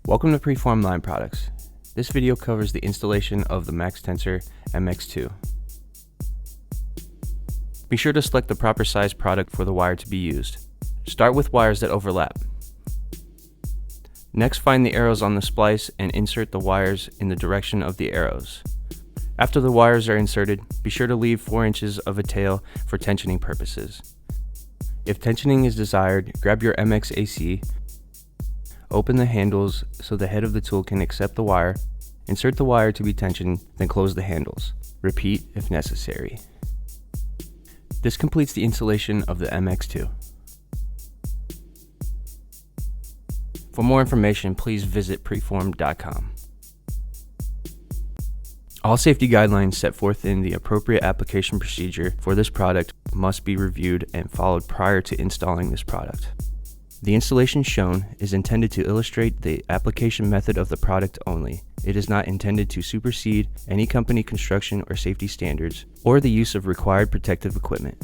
Welcome to Preform Line Products. This video covers the installation of the Maxtensor MX2. Be sure to select the proper size product for the wire to be used. Start with wires that overlap. Next, find the arrows on the splice and insert the wires in the direction of the arrows. After the wires are inserted, be sure to leave 4 inches of a tail for tensioning purposes. If tensioning is desired, grab your MX open the handles so the head of the tool can accept the wire, insert the wire to be tensioned, then close the handles. Repeat if necessary. This completes the installation of the MX2. For more information, please visit preform.com. All safety guidelines set forth in the appropriate application procedure for this product must be reviewed and followed prior to installing this product. The installation shown is intended to illustrate the application method of the product only. It is not intended to supersede any company construction or safety standards or the use of required protective equipment.